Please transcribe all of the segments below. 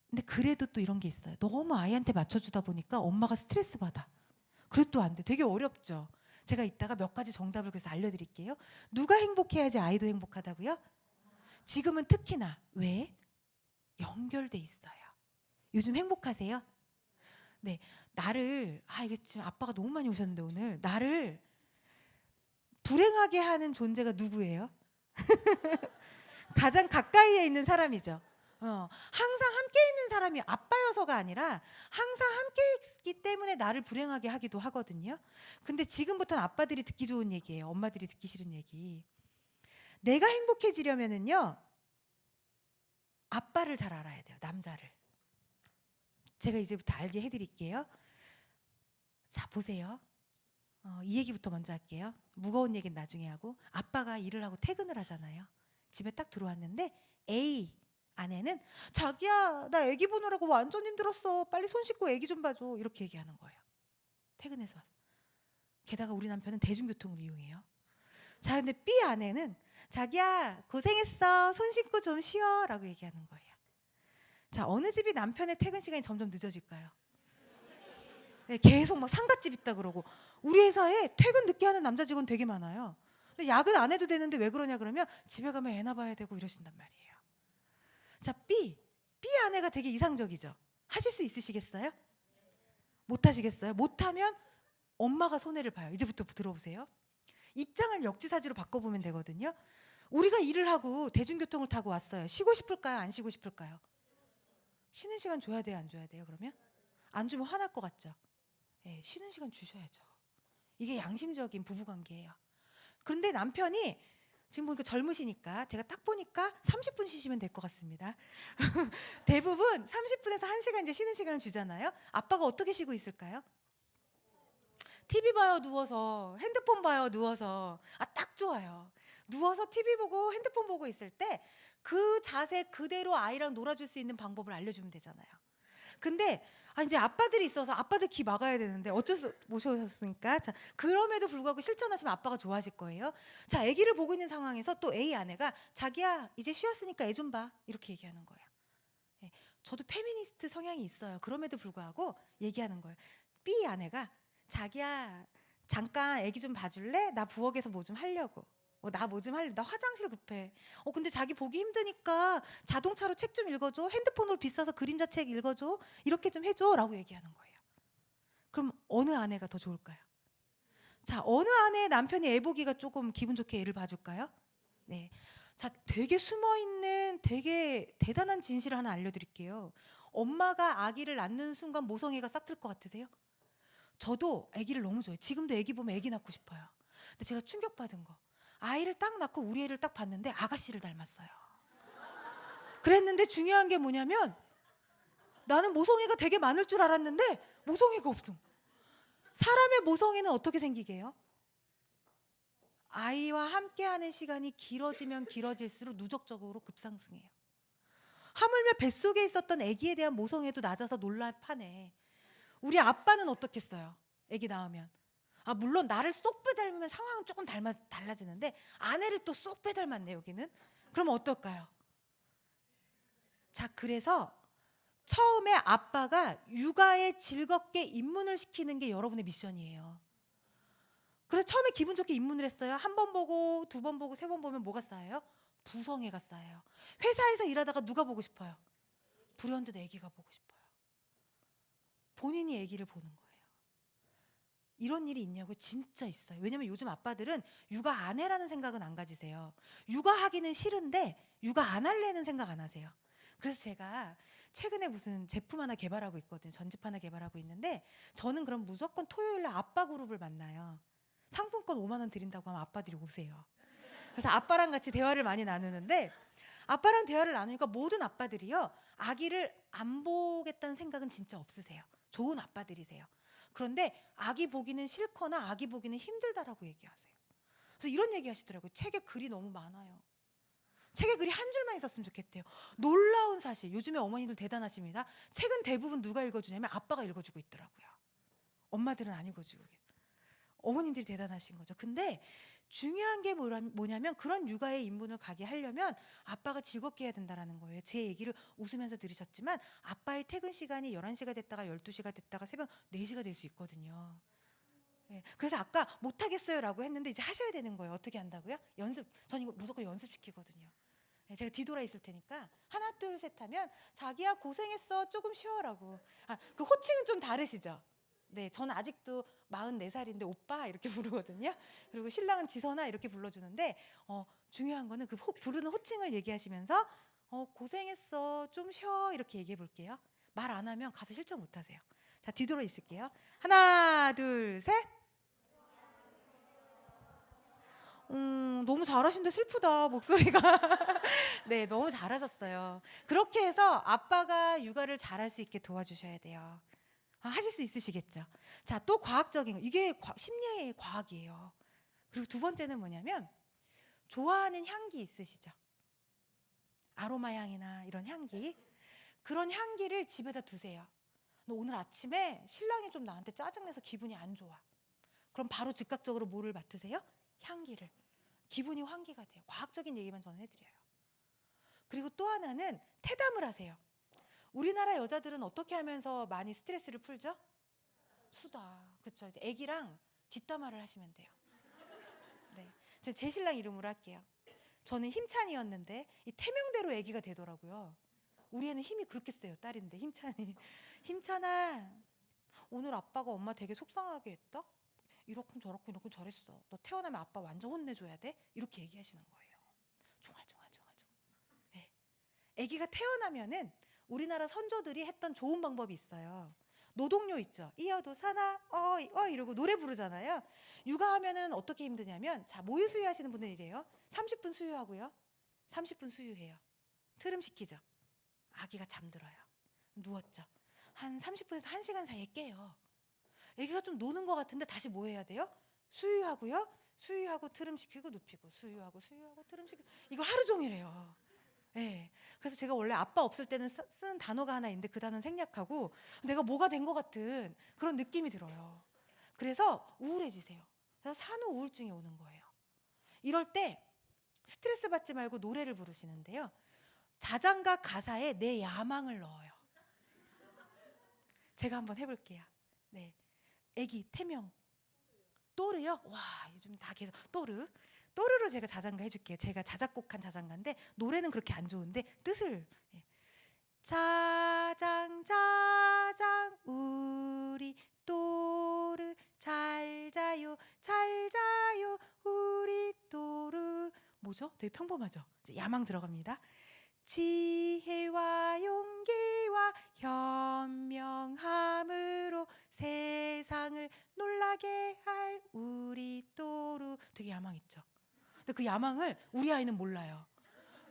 근데 그래도 또 이런 게 있어요. 너무 아이한테 맞춰주다 보니까 엄마가 스트레스 받아. 그래도 안 돼. 되게 어렵죠. 제가 이따가 몇 가지 정답을 그래서 알려드릴게요. 누가 행복해야지 아이도 행복하다고요? 지금은 특히나. 왜? 연결돼 있어요. 요즘 행복하세요? 네. 나를, 이게 지금 아빠가 너무 많이 오셨는데 오늘. 나를 불행하게 하는 존재가 누구예요? 가장 가까이에 있는 사람이죠. 항상 함께 있는 사람이 아빠여서가 아니라 항상 함께 있기 때문에 나를 불행하게 하기도 하거든요. 근데 지금부터는 아빠들이 듣기 좋은 얘기예요. 엄마들이 듣기 싫은 얘기. 내가 행복해지려면은요, 아빠를 잘 알아야 돼요. 남자를. 제가 이제부터 알게 해드릴게요. 자, 보세요. 이 얘기부터 먼저 할게요. 무거운 얘기는 나중에 하고. 아빠가 일을 하고 퇴근을 하잖아요. 집에 딱 들어왔는데 A 아내는 자기야 나 애기 보느라고 완전 힘들었어. 빨리 손 씻고 애기 좀 봐줘. 이렇게 얘기하는 거예요. 퇴근해서 와서. 게다가 우리 남편은 대중교통을 이용해요. 자, 근데 B 아내는 자기야 고생했어. 손 씻고 좀 쉬어. 라고 얘기하는 거예요. 자, 어느 집이 남편의 퇴근 시간이 점점 늦어질까요? 네, 계속 막 상갓집 있다 그러고. 우리 회사에 퇴근 늦게 하는 남자 직원 되게 많아요. 근데 야근 안 해도 되는데 왜 그러냐 그러면 집에 가면 애나 봐야 되고 이러신단 말이에요. 자, B 아내가 되게 이상적이죠. 하실 수 있으시겠어요? 못 하시겠어요? 못하면 엄마가 손해를 봐요. 이제부터 들어보세요. 입장을 역지사지로 바꿔보면 되거든요. 우리가 일을 하고 대중교통을 타고 왔어요. 쉬고 싶을까요? 안 쉬고 싶을까요? 쉬는 시간 줘야 돼요? 안 줘야 돼요? 그러면? 안 주면 화날 것 같죠? 네, 쉬는 시간 주셔야죠. 이게 양심적인 부부관계예요. 그런데 남편이 지금 보니까 젊으시니까 제가 딱 보니까 30분 쉬시면 될 것 같습니다. 대부분 30분에서 1시간 이제 쉬는 시간을 주잖아요. 아빠가 어떻게 쉬고 있을까요? TV 봐요 누워서. 핸드폰 봐요 누워서. 딱 좋아요. 누워서 TV 보고 핸드폰 보고 있을 때 그 자세 그대로 아이랑 놀아줄 수 있는 방법을 알려주면 되잖아요. 근데 이제 아빠들이 있어서 아빠들 귀 막아야 되는데 어쩔 수 모셔오셨으니까. 자, 그럼에도 불구하고 실천하시면 아빠가 좋아하실 거예요. 자, 아기를 보고 있는 상황에서 또 A 아내가 자기야 이제 쉬었으니까 애 좀 봐 이렇게 얘기하는 거예요. 예, 저도 페미니스트 성향이 있어요. 그럼에도 불구하고 얘기하는 거예요. B 아내가 자기야 잠깐 애기 좀 봐줄래? 나 부엌에서 뭐 좀 하려고. 나 뭐 좀 할래. 나 화장실 급해. 근데 자기 보기 힘드니까 자동차로 책 좀 읽어줘. 핸드폰으로 비싸서 그림자 책 읽어줘. 이렇게 좀 해줘. 라고 얘기하는 거예요. 그럼 어느 아내가 더 좋을까요? 자, 어느 아내의 남편이 애 보기가 조금 기분 좋게 애를 봐줄까요? 네. 자, 되게 숨어있는 되게 대단한 진실을 하나 알려드릴게요. 엄마가 아기를 낳는 순간 모성애가 싹 틀 것 같으세요? 저도 아기를 너무 좋아해요. 지금도 아기 보면 아기 낳고 싶어요. 근데 제가 충격받은 거. 아이를 딱 낳고 우리 애를 딱 봤는데 아가씨를 닮았어요. 그랬는데 중요한 게 뭐냐면 나는 모성애가 되게 많을 줄 알았는데 모성애가 없어. 사람의 모성애는 어떻게 생기게 해요? 아이와 함께하는 시간이 길어지면 길어질수록 누적적으로 급상승해요. 하물며 뱃속에 있었던 아기에 대한 모성애도 낮아서 놀랄 판에 우리 아빠는 어떻겠어요? 아기 낳으면. 물론 나를 쏙 빼닮으면 상황은 조금 달라지는데 아내를 또 쏙 빼닮았네 여기는. 그럼 어떨까요? 자, 그래서 처음에 아빠가 육아에 즐겁게 입문을 시키는 게 여러분의 미션이에요. 그래서 처음에 기분 좋게 입문을 했어요. 한 번 보고 두 번 보고 세 번 보면 뭐가 쌓여요? 부성애가 쌓여요. 회사에서 일하다가 누가 보고 싶어요? 불현듯 아기가 보고 싶어요. 본인이 아기를 보는 거예요. 이런 일이 있냐고? 진짜 있어요. 왜냐면 요즘 아빠들은 육아 안 해라는 생각은 안 가지세요. 육아하기는 싫은데 육아 안 할래는 생각 안 하세요. 그래서 제가 최근에 무슨 제품 하나 개발하고 있거든요. 전집 하나 개발하고 있는데 저는 그럼 무조건 토요일날 아빠 그룹을 만나요. 상품권 5만 원 드린다고 하면 아빠들이 오세요. 그래서 아빠랑 같이 대화를 많이 나누는데 아빠랑 대화를 나누니까 모든 아빠들이요. 아기를 안 보겠다는 생각은 진짜 없으세요. 좋은 아빠들이세요. 그런데 아기 보기는 싫거나 아기 보기는 힘들다라고 얘기하세요. 그래서 이런 얘기 하시더라고요. 책에 글이 너무 많아요. 책에 글이 한 줄만 있었으면 좋겠대요. 놀라운 사실. 요즘에 어머니들 대단하십니다. 책은 대부분 누가 읽어주냐면 아빠가 읽어주고 있더라고요. 엄마들은 안 읽어주고. 어머님들이 대단하신 거죠. 근데 중요한 게 뭐냐면 그런 육아의 인문을 가게 하려면 아빠가 즐겁게 해야 된다는 거예요. 제 얘기를 웃으면서 들으셨지만 아빠의 퇴근 시간이 11시가 됐다가 12시가 됐다가 새벽 4시가 될 수 있거든요. 네, 그래서 아까 못하겠어요라고 했는데 이제 하셔야 되는 거예요. 어떻게 한다고요? 연습. 전 이거 무조건 연습시키거든요. 네, 제가 뒤돌아 있을 테니까 하나 둘 셋 하면 자기야 고생했어 조금 쉬어라고. 그 호칭은 좀 다르시죠? 네, 저는 아직도 44살인데 오빠 이렇게 부르거든요. 그리고 신랑은 지선아 이렇게 불러주는데 중요한 거는 그 부르는 호칭을 얘기하시면서 고생했어 좀 쉬어 이렇게 얘기해 볼게요. 말 안 하면 가서 실천 못 하세요. 자, 뒤돌아 있을게요. 하나 둘 셋. 너무 잘하신데 슬프다 목소리가. 네, 너무 잘하셨어요. 그렇게 해서 아빠가 육아를 잘할 수 있게 도와주셔야 돼요. 하실 수 있으시겠죠? 자, 또 과학적인 거. 이게 심리의 과학이에요. 그리고 두 번째는 뭐냐면 좋아하는 향기 있으시죠? 아로마 향이나 이런 향기. 그런 향기를 집에다 두세요. 너 오늘 아침에 신랑이 좀 나한테 짜증내서 기분이 안 좋아. 그럼 바로 즉각적으로 뭐를 맡으세요? 향기를. 기분이 환기가 돼요. 과학적인 얘기만 저는 해드려요. 그리고 또 하나는 태담을 하세요. 우리나라 여자들은 어떻게 하면서 많이 스트레스를 풀죠? 수다. 그렇죠. 이제 애기랑 뒷담화를 하시면 돼요. 네. 제 신랑 이름으로 할게요. 저는 힘찬이었는데 이 태명대로 애기가 되더라고요. 우리 애는 힘이 그렇게 세요. 딸인데 힘찬이. 힘찬아. 오늘 아빠가 엄마 되게 속상하게 했다? 이렇군 저렇군 이렇군 저랬어. 너 태어나면 아빠 완전 혼내줘야 돼? 이렇게 얘기하시는 거예요. 종알종알. 네. 아기가 태어나면은 우리나라 선조들이 했던 좋은 방법이 있어요. 노동요 있죠. 이어도 사나 이러고 노래 부르잖아요. 육아하면은 어떻게 힘드냐면 자 모유 수유하시는 분들 이래요. 30분 수유하고요. 30분 수유해요. 트름 시키죠. 아기가 잠들어요. 누웠죠. 한 30분에서 1시간 사이에 깨요. 아기가 좀 노는 것 같은데 다시 뭐 해야 돼요? 수유하고요. 수유하고 트름 시키고 눕히고 수유하고 트름 시키고 이걸 하루 종일 해요. 네. 그래서 제가 원래 아빠 없을 때는 쓰는 단어가 하나 있는데 그 단어는 생략하고 내가 뭐가 된 것 같은 그런 느낌이 들어요. 그래서 우울해지세요. 그래서 산후 우울증이 오는 거예요. 이럴 때 스트레스 받지 말고 노래를 부르시는데요. 자장가 가사에 내 야망을 넣어요. 제가 한번 해볼게요. 네, 애기 태명 또르요. 와 요즘 다 계속 또르로 제가 자장가 해줄게요. 제가 자작곡한 자장가인데 노래는 그렇게 안 좋은데 뜻을 자장 우리 또르 잘 자요 우리 또르 뭐죠? 되게 평범하죠? 야망 들어갑니다. 지혜와 용기와 현명함으로 세상을 놀라게 할 우리 또르 되게 야망 있죠? 근데 그 야망을 우리 아이는 몰라요.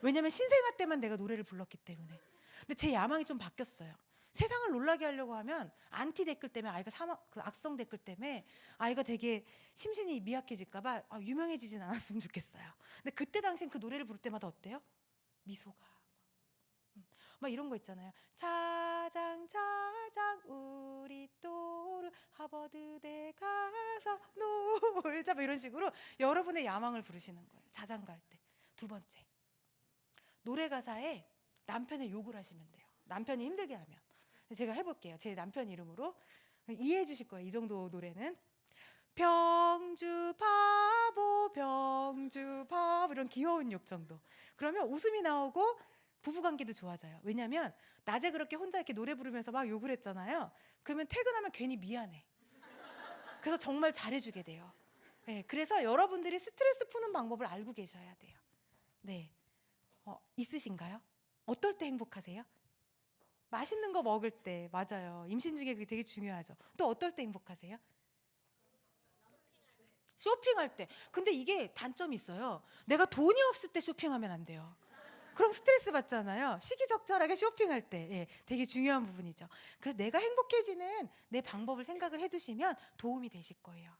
왜냐면 신생아 때만 내가 노래를 불렀기 때문에. 근데 제 야망이 좀 바뀌었어요. 세상을 놀라게 하려고 하면 안티 댓글 때문에 아이가 그 악성 댓글 때문에 아이가 되게 심신이 미약해질까봐 유명해지진 않았으면 좋겠어요. 근데 그때 당시엔 그 노래를 부를 때마다 어때요? 미소가 막 이런 거 있잖아요. 자장 우리 또르 하버드대 가서 놀자 뭐 이런 식으로 여러분의 야망을 부르시는 거예요. 자장가 할 때. 두 번째. 노래 가사에 남편의 욕을 하시면 돼요. 남편이 힘들게 하면. 제가 해볼게요. 제 남편 이름으로. 이해해 주실 거예요. 이 정도 노래는. 병주 바보 이런 귀여운 욕 정도. 그러면 웃음이 나오고 부부관계도 좋아져요. 왜냐하면 낮에 그렇게 혼자 이렇게 노래 부르면서 막 욕을 했잖아요. 그러면 퇴근하면 괜히 미안해. 그래서 정말 잘해주게 돼요. 네, 그래서 여러분들이 스트레스 푸는 방법을 알고 계셔야 돼요. 네, 있으신가요? 어떨 때 행복하세요? 맛있는 거 먹을 때. 맞아요. 임신 중에 그게 되게 중요하죠. 또 어떨 때 행복하세요? 쇼핑할 때. 근데 이게 단점이 있어요. 내가 돈이 없을 때 쇼핑하면 안 돼요. 그럼 스트레스 받잖아요. 시기적절하게 쇼핑할 때. 예, 되게 중요한 부분이죠. 그래서 내가 행복해지는 내 방법을 생각을 해두시면 도움이 되실 거예요.